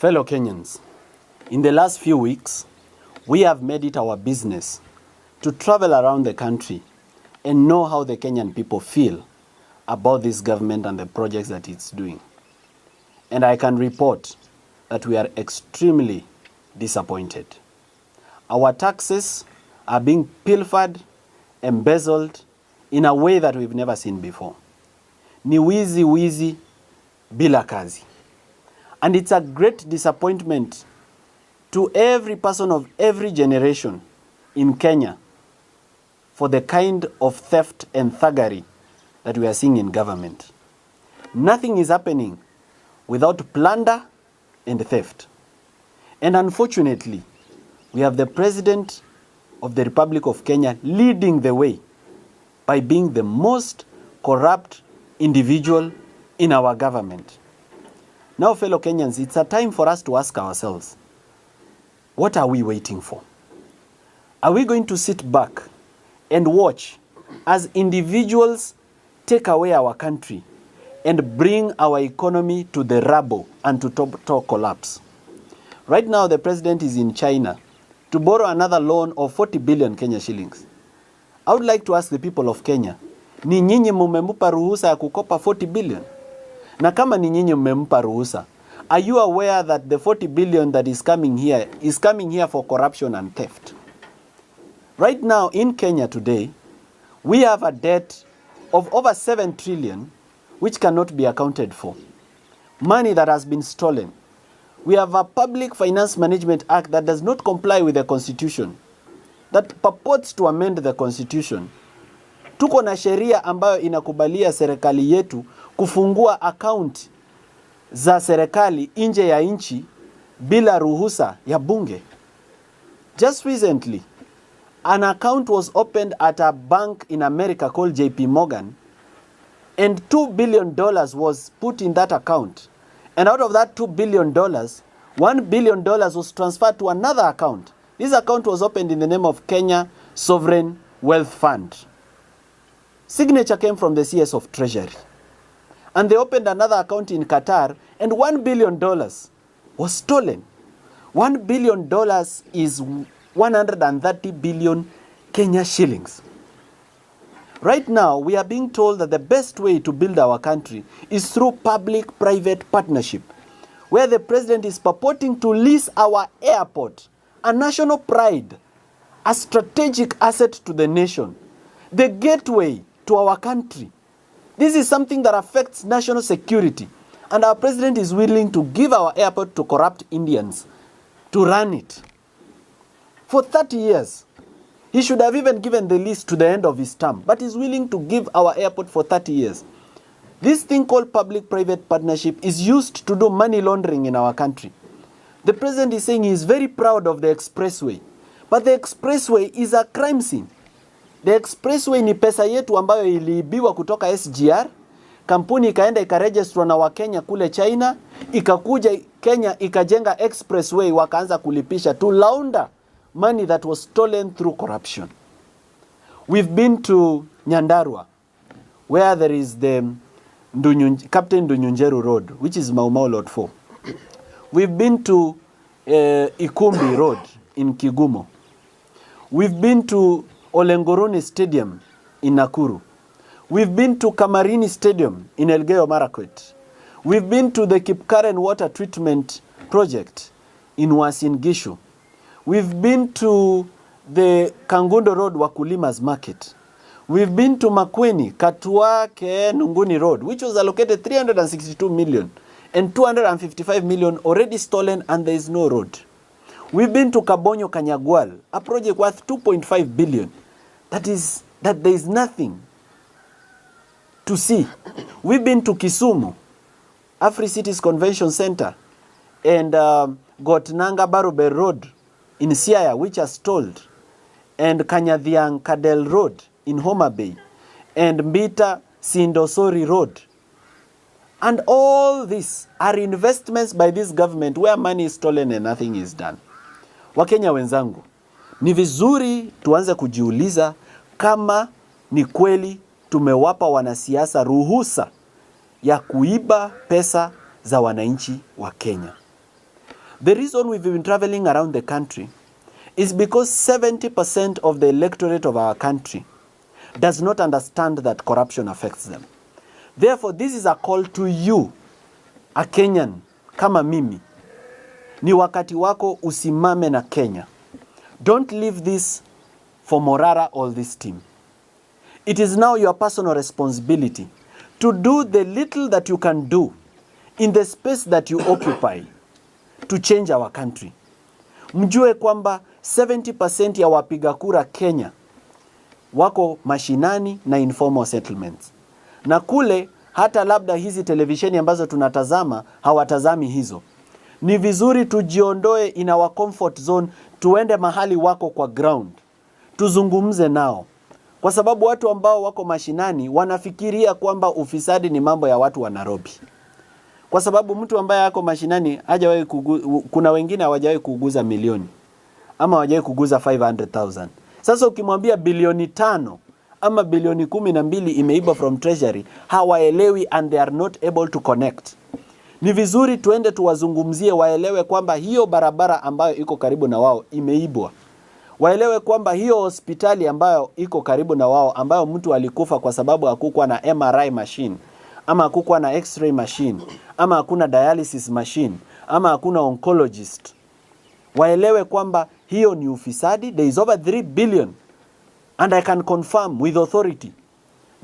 Fellow Kenyans, in the last few weeks, we have made it our business to travel around the country and know how the Kenyan people feel about this government and the projects that it's doing. And I can report that we are extremely disappointed. Our taxes are being pilfered, embezzled in a way that we've never seen before. Ni wizi bila kazi. And it's a great disappointment to every person of every generation in Kenya for the kind of theft and thuggery that we are seeing in government. Nothing is happening without plunder and theft. And unfortunately, we have the President of the Republic of Kenya leading the way by being the most corrupt individual in our government. Now, fellow Kenyans, it's a time for us to ask ourselves, what are we waiting for? Are we going to sit back and watch as individuals take away our country and bring our economy to the rubble and to total collapse? Right now, the president is in China to borrow another loan of 40 billion Kenya shillings. I would like to ask the people of Kenya, ni nyinyi mumemupa ruhusa ya kukopa 40 billion? Na kama ni nyinyi mmempa ruhusa, are you aware that the 40 billion that is coming here for corruption and theft? Right now in Kenya today, we have a debt of over 7 trillion which cannot be accounted for. Money that has been stolen. We have a Public Finance Management Act that does not comply with the Constitution, that purports to amend the Constitution. Tuko na sheria ambayo inakubalia serikali yetu kufungua account za serikali nje ya nchi bila ruhusa ya bunge. Just recently, an account was opened at a bank in America called JP Morgan, and $2 billion was put in that account. And out of that $2 billion, $1 billion was transferred to another account. This account was opened in the name of Kenya Sovereign Wealth Fund. Signature came from the CS of Treasury. And they opened another account in Qatar, and $1 billion was stolen. $1 billion is 130 billion Kenya shillings. Right now, we are being told that the best way to build our country is through public-private partnership, where the president is purporting to lease our airport, a national pride, a strategic asset to the nation, the gateway to our country. This is something that affects national security, and our president is willing to give our airport to corrupt Indians to run it. For 30 years, he should have even given the lease to the end of his term, but he's willing to give our airport for 30 years. This thing called public-private partnership is used to do money laundering in our country. The president is saying he is very proud of the expressway, but the expressway is a crime scene. The expressway ni pesa yetu ambayo iliibiwa kutoka SGR, kampuni ikaenda ikaregistrwa na Wakenya kule China, ikakuja Kenya ikajenga expressway wakaanza kulipisha to launder money that was stolen through corruption. We've been to Nyandarua, where there is the Captain Ndunyunjeru Road, which is Mau Mau Lot 4. We've been to Ikumbi Road in Kigumo. We've been to Olengoroni Stadium in Nakuru. We've been to Kamarini Stadium in Elgeyo Marakwet. We've been to the Kipkaren Water Treatment Project in Uasin Gishu. We've been to the Kangundo Road Wakulima's Market. We've been to Makweni, Katua Ke Nunguni Road, which was allocated 362 million and 255 million already stolen, and there is no road. We've been to Kabonyo Kanyagwal, a project worth 2.5 billion. That there is nothing to see. We've been to Kisumu, Afri Cities Convention Center, and got Nanga Barube Road in Siaya, which are stalled, and Kanyadhiang Kadel Road in Homa Bay, and Mbita Sindosori Road. And all these are investments by this government where money is stolen and nothing is done. Wakenya wenzangu, ni vizuri tuanze kujiuliza kama ni kweli tumewapa wanasiasa ruhusa ya kuiba pesa za wananchi wa Kenya. The reason we've been traveling around the country is because 70% of the electorate of our country does not understand that corruption affects them. Therefore, this is a call to you, a Kenyan, kama mimi. Ni wakati wako usimame na Kenya. Don't leave this for Morara or this team. It is now your personal responsibility to do the little that you can do in the space that you occupy to change our country. Mjue kwamba 70% ya wapiga kura Kenya wako mashinani na informal settlements. Na kule hata labda hizi televisheni ambazo tunatazama hawatazami hizo. Ni vizuri tujiondoe in our comfort zone, tuende mahali wako kwa ground. Tuzungumze nao. Kwa sababu watu ambao wako mashinani wanafikiria kwamba ufisadi ni mambo ya watu wa Nairobi. Kwa sababu mtu ambaye yako mashinani hajawahi kuna wengine hawajawahi kuguza milioni ama hawajawahi kuguza 500,000. Sasa ukimwambia bilioni 5 ama bilioni 12 imeiba from treasury, hawaelewi and they are not able to connect. Ni vizuri tuende tuwazungumzie waelewe kwamba hiyo barabara ambayo iko karibu na wao imeibwa. Waelewe kwamba hiyo hospitali ambayo iko karibu na wao ambayo mtu alikufa kwa sababu hakukuwa na MRI machine ama hakukuwa na X-ray machine ama hakuna dialysis machine ama hakuna oncologist. Waelewe kwamba hiyo ni ufisadi. There is over 3 billion and I can confirm with authority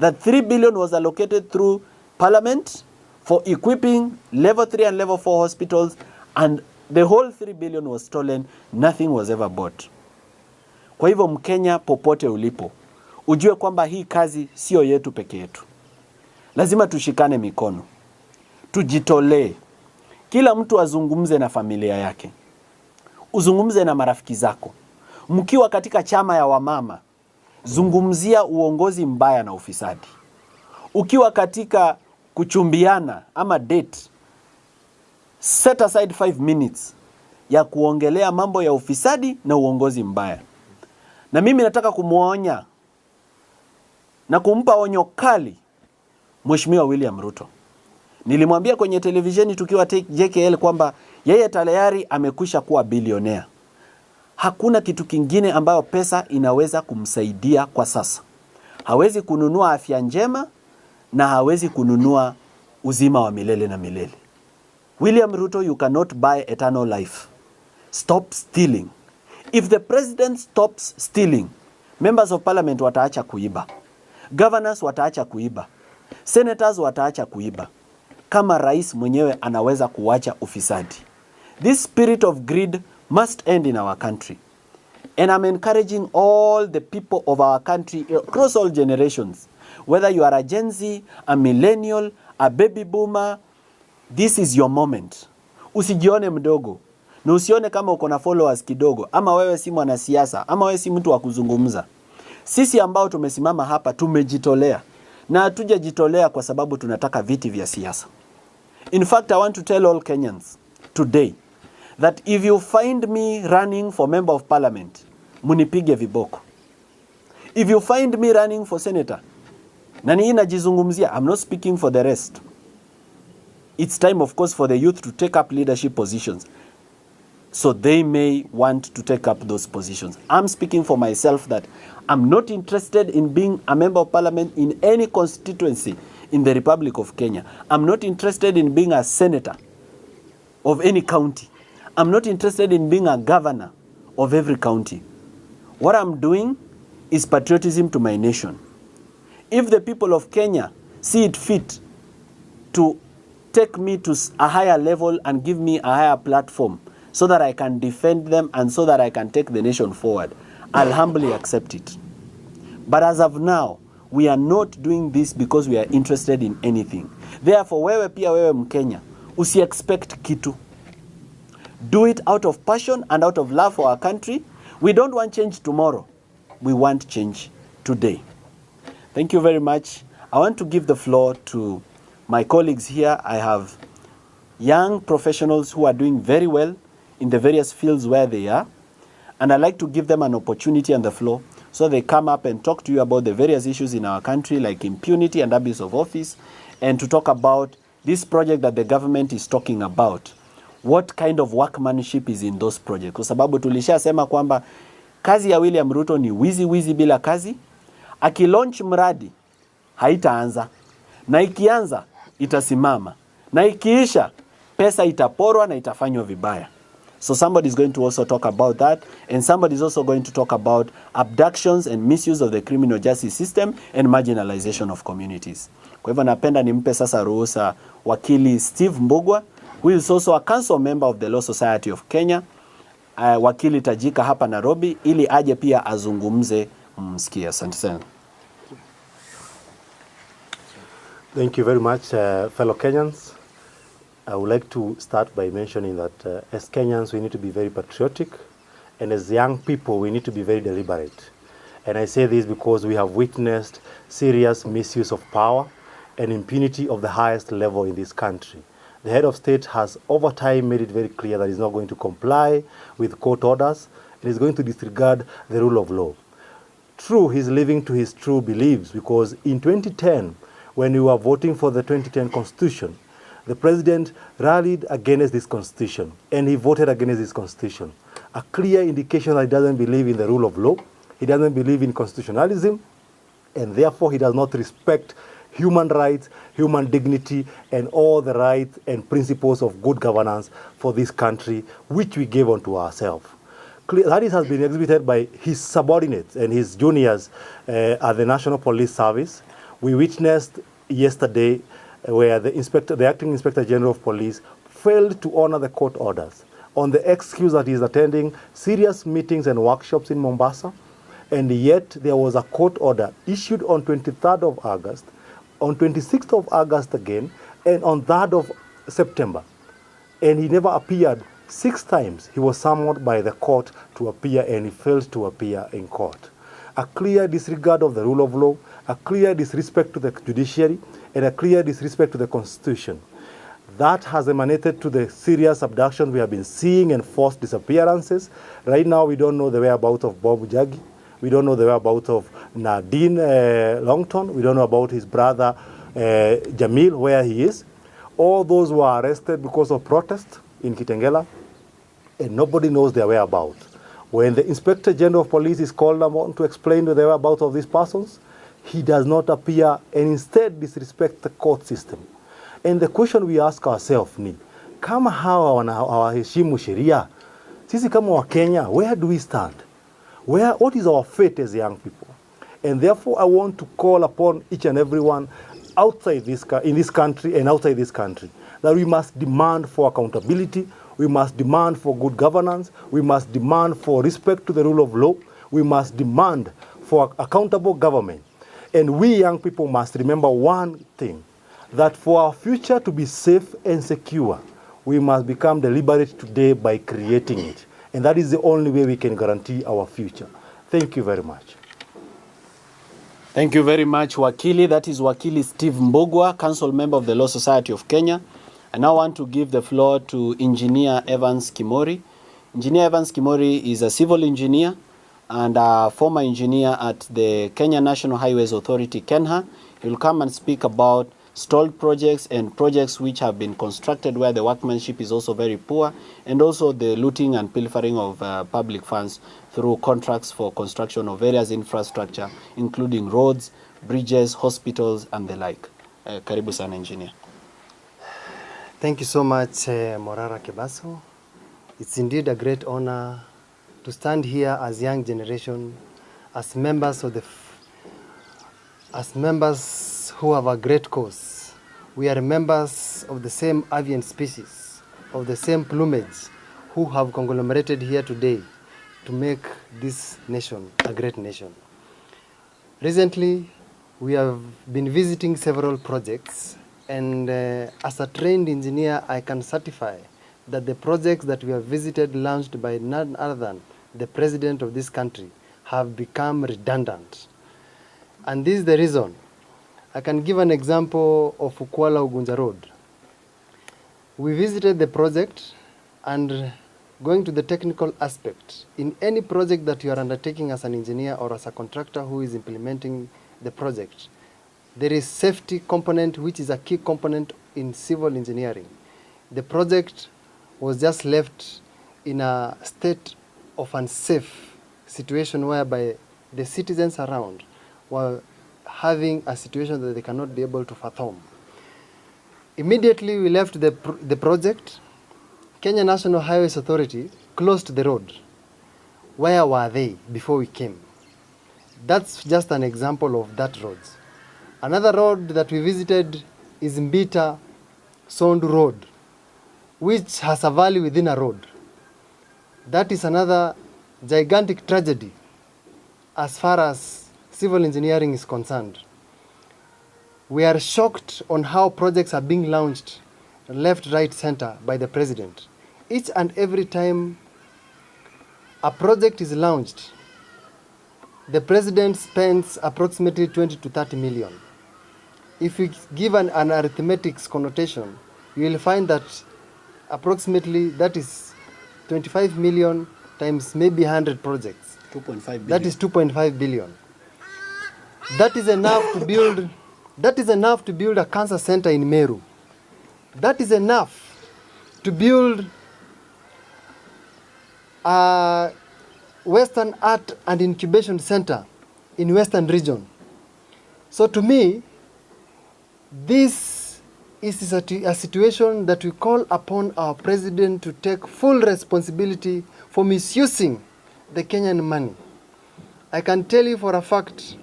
that 3 billion was allocated through parliament for equipping level 3 and level 4 hospitals, and the whole 3 billion was stolen. Nothing was ever bought. Kwa hivyo Mkenya popote ulipo, ujue kwamba hii kazi sio yetu peke yetu. Lazima tushikane mikono. Tujitolee. Kila mtu azungumze na familia yake. Uzungumze na marafiki zako. Mkiwa katika chama ya wamama, zungumzia uongozi mbaya na ufisadi. Ukiwa katika kuchumbiana ama date, set aside 5 minutes ya kuongelea mambo ya ufisadi na uongozi mbaya. Na mimi nataka kumuonya na kumpa onyo kali Mheshimiwa William Ruto. Nilimwambia kwenye televisheni tukiwa JKL kwamba yeye tayari amekwisha kuwa bilionea. Hakuna kitu kingine ambayo pesa inaweza kumsaidia kwa sasa. Hawezi kununua afya njema na hawezi kununua uzima wa milele na milele. William Ruto, you cannot buy eternal life. Stop stealing. If the president stops stealing, members of parliament wataacha kuiba. Governors wataacha kuiba. Senators wataacha kuiba. Kama rais mwenyewe anaweza kuwacha ufisadi. This spirit of greed must end in our country. And I'm encouraging all the people of our country across all generations, whether you are a Gen Z, a millennial, a baby boomer, this is your moment. Usijione mdogo. Na usione kama uko na followers kidogo, ama wewe si mwanasiasa, ama wewe si mtu wa kuzungumza. Sisi ambao tumesimama hapa tumejitolea. Na hatujajitolea kwa sababu tunataka viti vya siasa. In fact, I want to tell all Kenyans today that if you find me running for member of parliament, munipige viboko. If you find me running for senator, na ni najizungumzia, I'm not speaking for the rest. It's time, of course, for the youth to take up leadership positions, so they may want to take up those positions. I'm speaking for myself that I'm not interested in being a member of parliament in any constituency in the Republic of Kenya. I'm not interested in being a senator of any county. I'm not interested in being a governor of every county. What I'm doing is patriotism to my nation. If the people of Kenya see it fit to take me to a higher level and give me a higher platform so that I can defend them and so that I can take the nation forward, I'll humbly accept it. But as of now, we are not doing this because we are interested in anything. Therefore, wewe pia wewe Mkenya, usi-expect kitu. Do it out of passion and out of love for our country. We don't want change tomorrow. We want change today. Thank you very much. I want to give the floor to my colleagues here. I have young professionals who are doing very well in the various fields where they are. And I'd like to give them an opportunity on the floor so they come up and talk to you about the various issues in our country like impunity and abuse of office, and to talk about this project that the government is talking about, what kind of workmanship is in those projects. Kwa sababu tulishasema kwamba kazi ya William Ruto ni wizi bila kazi. Akilaunch mradi haitaanza, na ikianza itasimama, na ikiisha pesa itaporwa na itafanywa vibaya. So somebody is going to also talk about that, and somebody is also going to talk about abductions and misuse of the criminal justice system and marginalization of communities. Kwa hivyo napenda nimpe sasa ruhusa wakili Steve Mbugwa, who is also a council member of the Law Society of Kenya, wakili tajika hapa Nairobi, ili aje pia azungumze msikia. Asante sana. Thank you very much, fellow Kenyans. I would like to start by mentioning that as Kenyans, we need to be very patriotic, and as young people, we need to be very deliberate. And I say this because we have witnessed serious misuse of power and impunity of the highest level in this country. The head of state has over time made it very clear that he's not going to comply with court orders and is going to disregard the rule of law. True, he's living to his true beliefs, because in 2010, when we were voting for the 2010 Constitution, the president rallied against this Constitution, and he voted against this Constitution. A clear indication that he doesn't believe in the rule of law, he doesn't believe in constitutionalism, and therefore he does not respect human rights, human dignity, and all the rights and principles of good governance for this country, which we gave unto ourselves. That has been exhibited by his subordinates and his juniors at the National Police Service. We witnessed yesterday where the acting Inspector General of Police failed to honor the court orders on the excuse that he is attending serious meetings and workshops in Mombasa, and yet there was a court order issued on 23rd of August, on 26th of August again, and on 3rd of September. And he never appeared. 6 times he was summoned by the court to appear, and he failed to appear in court. A clear disregard of the rule of law, a clear disrespect to the judiciary, and a clear disrespect to the Constitution. That has emanated to the serious abduction we have been seeing and forced disappearances. Right now, we don't know the whereabouts of Bob Jagi. We don't know the whereabouts of Nadine Longton. We don't know about his brother Jamil, where he is. All those were arrested because of protest in Kitengela, and nobody knows their whereabouts. When the Inspector General of Police is called upon to explain the whereabouts of these persons, he does not appear, and instead disrespect the court system. And the question we ask ourselves ni, kama hawa hawaheshimu sheria, sisi kama wa Kenya, where do we stand? What is our fate as young people? And therefore, I want to call upon each and everyone outside in this country and outside this country, that we must demand for accountability, we must demand for good governance, we must demand for respect to the rule of law, we must demand for accountable government. And we young people must remember one thing, that for our future to be safe and secure, we must become deliberate today by creating it. And that is the only way we can guarantee our future. Thank you very much. Thank you very much, Wakili. That is Wakili Steve Mbugwa, Council Member of the Law Society of Kenya. I now want to give the floor to Engineer Evans Kimori. Engineer Evans Kimori is a civil engineer and a former engineer at the Kenya National Highways Authority, KENHA. He will come and speak about stalled projects and projects which have been constructed where the workmanship is also very poor, and also the looting and pilfering of public funds through contracts for construction of various infrastructure, including roads, bridges, hospitals, and the like. Karibu sana, engineer. Thank you so much, Morara Kebaso. It's indeed a great honor to stand here as young generation, as members of as members who have a great cause. We are members of the same avian species, of the same plumage, who have conglomerated here today to make this nation a great nation. Recently, we have been visiting several projects, and as a trained engineer, I can certify that the projects that we have visited, launched by none other than the president of this country, have become redundant. And this is the reason. I can give an example of Ukwala Ugunja Road. We visited the project, and going to the technical aspect, in any project that you are undertaking as an engineer or as a contractor who is implementing the project, there is safety component, which is a key component in civil engineering. The project was just left in a state of unsafe situation whereby the citizens around were having a situation that they cannot be able to fathom. Immediately we left the project, Kenya National Highways Authority closed the road. Where were they before we came? That's just an example of that road. Another road that we visited is Mbita Sondu Road, which has a valley within a road. That is another gigantic tragedy as far as civil engineering is concerned. We are shocked on how projects are being launched left, right, center by the president. Each and every time a project is launched, the president spends approximately 20 to 30 million. If we give an arithmetic connotation, you will find that approximately that is 25 million times maybe 100 projects. 2.5 billion. That is 2.5 billion. That is enough to build. That is enough to build a cancer center in Meru. That is enough to build a Western Art and Incubation Center in Western Region. So to me, this is a situation that we call upon our president to take full responsibility for misusing the Kenyan money. I can tell you for a fact,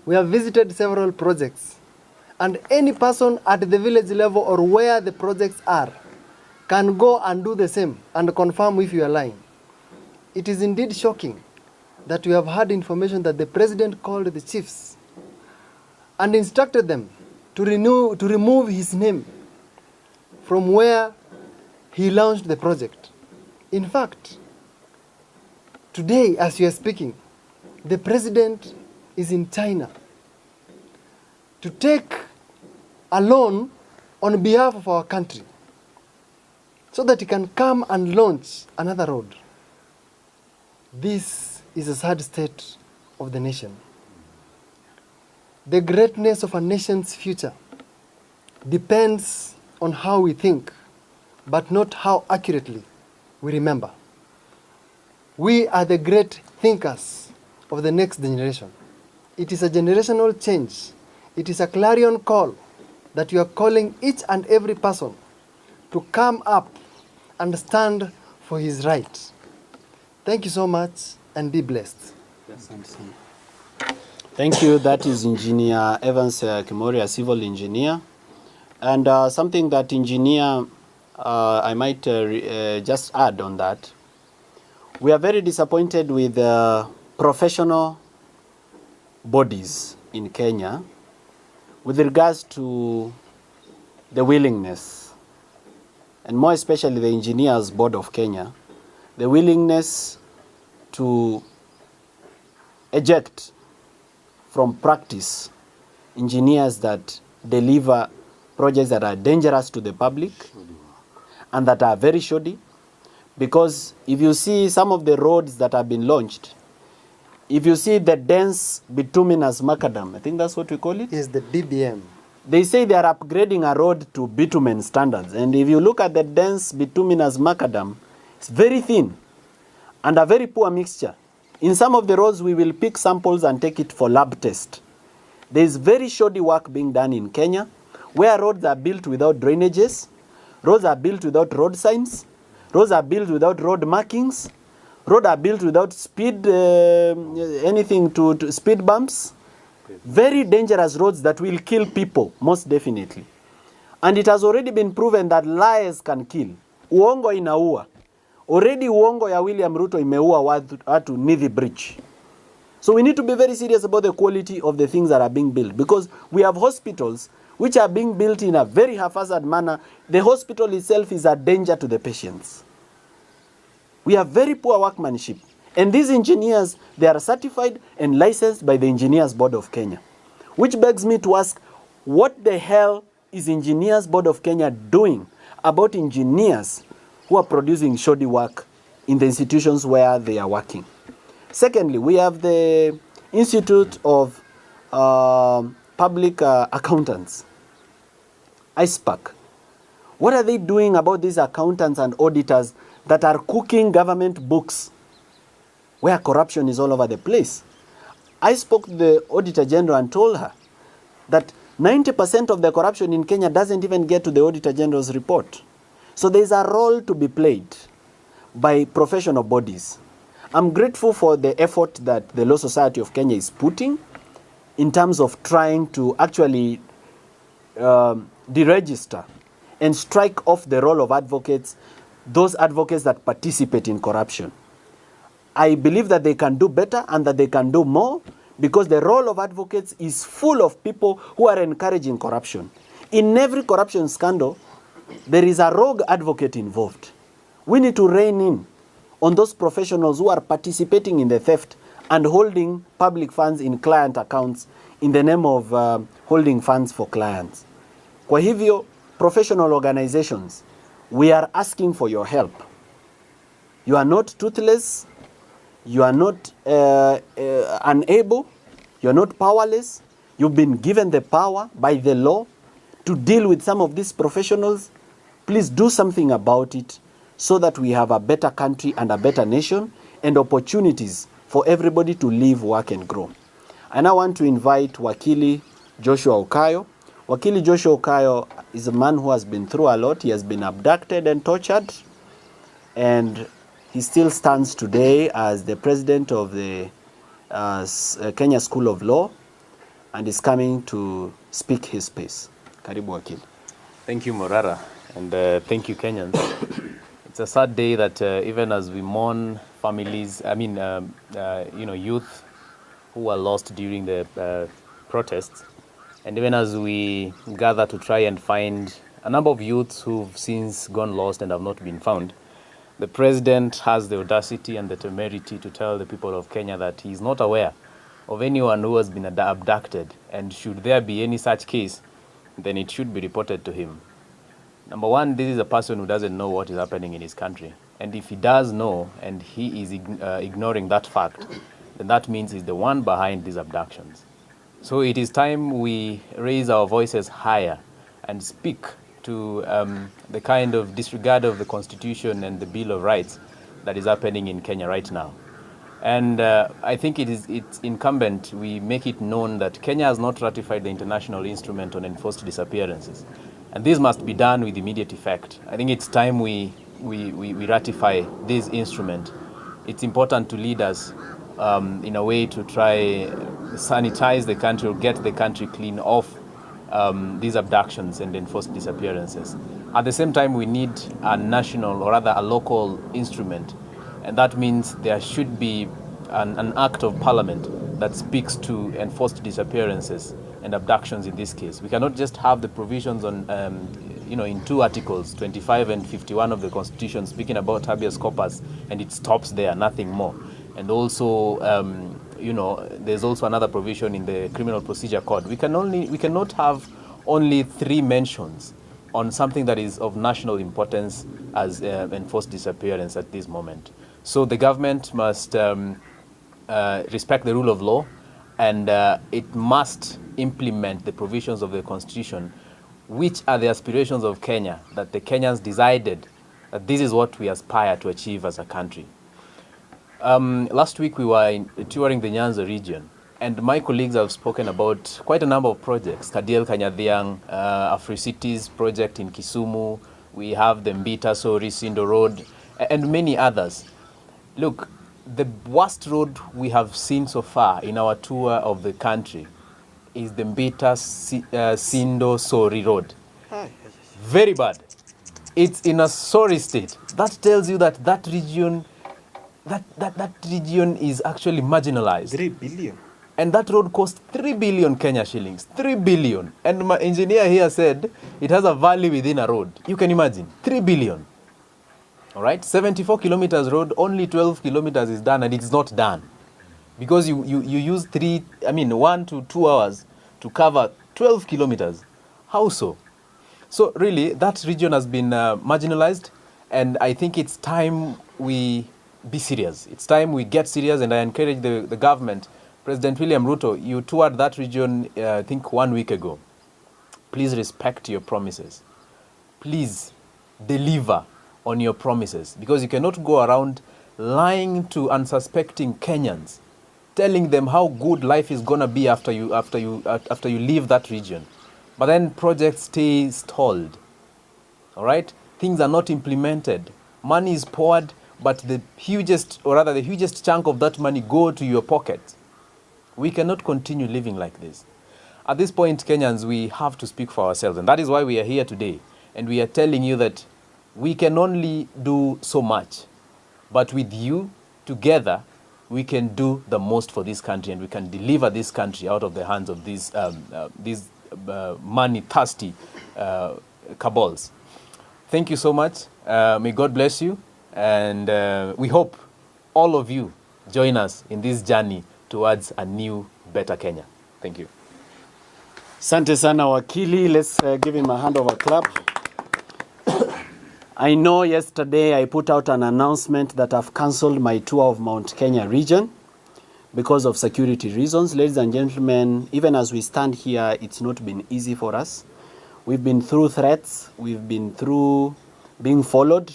we have visited several projects, and any person at the village level or where the projects are can go and do the same and confirm if you are lying. It is indeed shocking that we have had information that the president called the chiefs and instructed them to remove his name from where he launched the project. In fact, today, as we are speaking, the president is in China to take a loan on behalf of our country so that he can come and launch another road. This is a sad state of the nation. The greatness of a nation's future depends on how we think, but not how accurately we remember. We are the great thinkers of the next generation. It is a generational change. It is a clarion call that you are calling each and every person to come up and stand for his right. Thank you so much and be blessed. Yes, thank you. That is Engineer Evans Kimori, a civil engineer. And something that engineer, I might just add on that. We are very disappointed with professional bodies in Kenya with regards to the willingness, and more especially the Engineers Board of Kenya, the willingness to eject from practice engineers that deliver projects that are dangerous to the public and that are very shoddy. Because if you see some of the roads that have been launched, if you see the dense bituminous macadam, I think that's what we call it? Yes, the DBM. They say they are upgrading a road to bitumen standards. And if you look at the dense bituminous macadam, it's very thin and a very poor mixture. In some of the roads, we will pick samples and take it for lab test. There is very shoddy work being done in Kenya, where roads are built without drainages, roads are built without road signs, roads are built without road markings, roads are built without speed, anything to speed bumps. Very dangerous roads that will kill people, most definitely. And it has already been proven that lies can kill. Uongo inaua. Already uongo ya William Ruto imeua watu Nithi Bridge. So we need to be very serious about the quality of the things that are being built, because we have hospitals which are being built in a very haphazard manner. The hospital itself is a danger to the patients. We have very poor workmanship. And these engineers, they are certified and licensed by the Engineers Board of Kenya. Which begs me to ask, what the hell is Engineers Board of Kenya doing about engineers who are producing shoddy work in the institutions where they are working? Secondly, we have the Institute of Public Accountants, ISPAC, What are they doing about these accountants and auditors that are cooking government books where corruption is all over the place? I spoke to the Auditor General and told her that 90% of the corruption in Kenya doesn't even get to the Auditor General's report. So there's a role to be played by professional bodies. I'm grateful for the effort that the Law Society of Kenya is putting in terms of trying to actually deregister and strike off the role of advocates, those advocates that participate in corruption. I believe that they can do better and that they can do more, because the role of advocates is full of people who are encouraging corruption. In every corruption scandal, there is a rogue advocate involved. We need to rein in on those professionals who are participating in the theft and holding public funds in client accounts in the name of holding funds for clients. Kwa hivyo, professional organizations, we are asking for your help. You are not toothless. You are not unable, you are not powerless. You've been given the power by the law to deal with some of these professionals. Please do something about it so that we have a better country and a better nation and opportunities for everybody to live, work and grow. I now want to invite Wakili Joshua Okayo. Wakili Joshua Okayo is a man who has been through a lot. He has been abducted and tortured, and he still stands today as the president of the Kenya School of Law and is coming to speak his piece. Karibu Wakili. Thank you, Morara, and thank you, Kenyans. It's a sad day that even as we mourn families, youth who were lost during the protests, and even as we gather to try and find a number of youths who've since gone lost and have not been found, the president has the audacity and the temerity to tell the people of Kenya that he is not aware of anyone who has been abducted, and should there be any such case, then it should be reported to him. Number one, this is a person who doesn't know what is happening in his country. And if he does know and he is ignoring that fact, then that means he's the one behind these abductions. So it is time we raise our voices higher and speak to the kind of disregard of the Constitution and the Bill of Rights that is happening in Kenya right now. And I think it's incumbent we make it known that Kenya has not ratified the international instrument on enforced disappearances. And this must be done with immediate effect. I think it's time we ratify this instrument. It's important to lead us in a way to try sanitize the country or get the country clean off these abductions and enforced disappearances. At the same time, we need a national, or rather a local instrument. And that means there should be an act of parliament that speaks to enforced disappearances and abductions in this case. We cannot just have the provisions on, in two articles, 25 and 51 of the Constitution, speaking about habeas corpus, and it stops there, nothing more. And also, there's also another provision in the Criminal Procedure Code. We cannot have only 3 mentions on something that is of national importance as enforced disappearance at this moment. So the government must respect the rule of law, and it must implement the provisions of the Constitution, which are the aspirations of Kenya, that the Kenyans decided that this is what we aspire to achieve as a country. Last week we were touring the Nyanza region, and my colleagues have spoken about quite a number of projects. Kadiel Kanyadhiang, Afri-Cities project in Kisumu, we have the Mbita Sori Sindo Road, and many others. Look, the worst road we have seen so far in our tour of the country is the Mbita Sindo Sori Road. Very bad. It's in a sorry state. That tells you that that region is actually marginalized. 3 billion. And that road cost 3 billion Kenya shillings. 3 billion. And my engineer here said it has a valley within a road. You can imagine. 3 billion. All right? 74 kilometers road, only 12 kilometers is done, and it's not done. Because you use 1 to 2 hours to cover 12 kilometers. How so? So really, that region has been marginalized, and I think it's time we be serious. It's time we get serious, and I encourage the government. President William Ruto, you toured that region, I think 1 week ago. Please respect your promises. please deliver on your promises, because you cannot go around lying to unsuspecting Kenyans, telling them how good life is gonna be after you leave that region, but then projects stay stalled. All right, things are not implemented. Money is poured, but the hugest chunk of that money go to your pocket. We cannot continue living like this. At this point, Kenyans, we have to speak for ourselves, and that is why we are here today. And we are telling you that we can only do so much, but with you together, we can do the most for this country, and we can deliver this country out of the hands of these money-thirsty cabals. Thank you so much. May God bless you, and we hope all of you join us in this journey towards a new, better Kenya. Thank you. Asante sana wakili. Let's give him a hand of a clap. I know yesterday I put out an announcement that I've cancelled my tour of Mount Kenya region because of security reasons. Ladies and gentlemen, even as we stand here, it's not been easy for us. We've been through threats. We've been through being followed.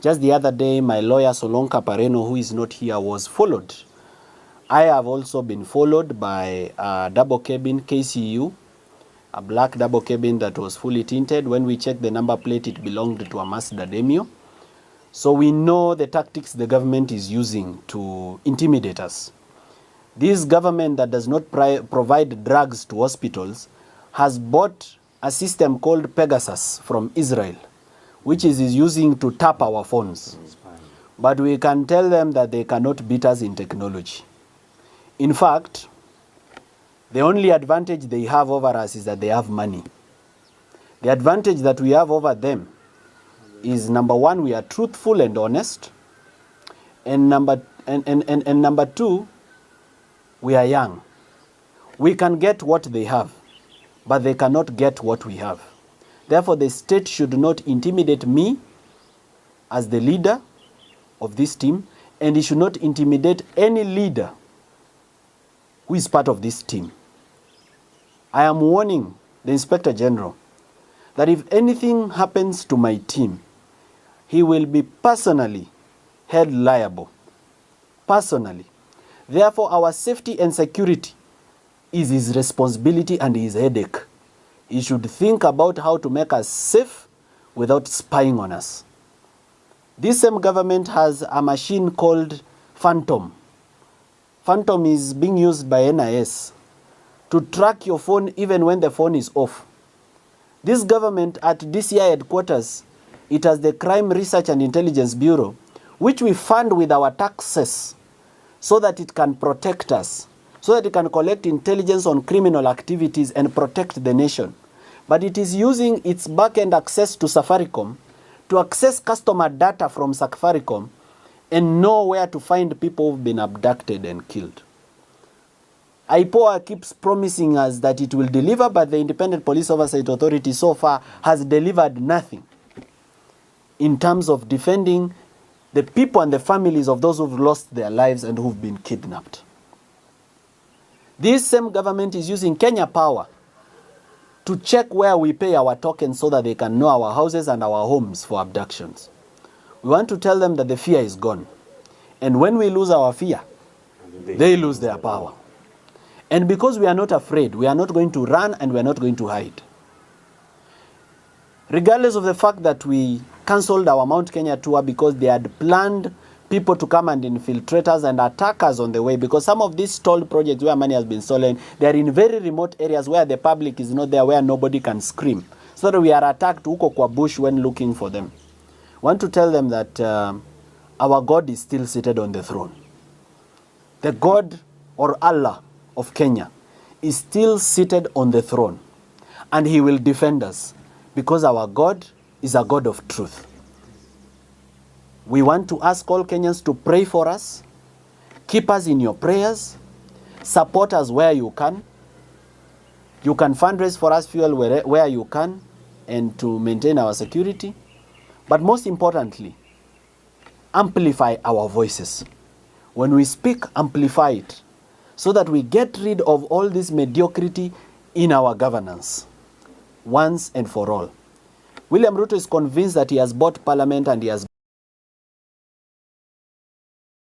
Just the other day, my lawyer Solonka Pareno, who is not here, was followed. I have also been followed by a double cabin KCU, a black double cabin that was fully tinted. When we checked the number plate, it belonged to a Mazda Demio. So we know the tactics the government is using to intimidate us. This government that does not provide drugs to hospitals has bought a system called Pegasus from Israel, which is using to tap our phones. But we can tell them that they cannot beat us in technology. In fact, the only advantage they have over us is that they have money. The advantage that we have over them is, number one, we are truthful and honest. And number two, we are young. We can get what they have, but they cannot get what we have. Therefore, the state should not intimidate me as the leader of this team, and it should not intimidate any leader who is part of this team. I am warning the Inspector General that if anything happens to my team, he will be personally held liable. Personally. Therefore, our safety and security is his responsibility and his headache. He should think about how to make us safe without spying on us. This same government has a machine called Phantom. Phantom is being used by NIS to track your phone even when the phone is off. This government at DCI headquarters, it has the Crime Research and Intelligence Bureau, which we fund with our taxes so that it can protect us, so that it can collect intelligence on criminal activities and protect the nation. But it is using its back-end access to Safaricom to access customer data from Safaricom and know where to find people who've been abducted and killed. IPOA keeps promising us that it will deliver, but the Independent Police Oversight Authority so far has delivered nothing in terms of defending the people and the families of those who've lost their lives and who've been kidnapped. This same government is using Kenya Power to check where we pay our tokens so that they can know our houses and our homes for abductions. We want to tell them that the fear is gone. And when we lose our fear, they lose their power. And because we are not afraid, we are not going to run and we are not going to hide. Regardless of the fact that we cancelled our Mount Kenya tour because they had planned people to come and infiltrate us and attack us on the way, because some of these stalled projects where money has been stolen, they are in very remote areas where the public is not there, where nobody can scream. So that we are attacked huko kwa bush when looking for them. I want to tell them that our God is still seated on the throne. The God or Allah of Kenya is still seated on the throne, and he will defend us because our God is a God of truth. We want to ask all Kenyans to pray for us, keep us in your prayers, support us where you can. You can fundraise for us fuel where you can and to maintain our security. But most importantly, amplify our voices. When we speak, amplify it so that we get rid of all this mediocrity in our governance once and for all. William Ruto is convinced that he has bought parliament and he has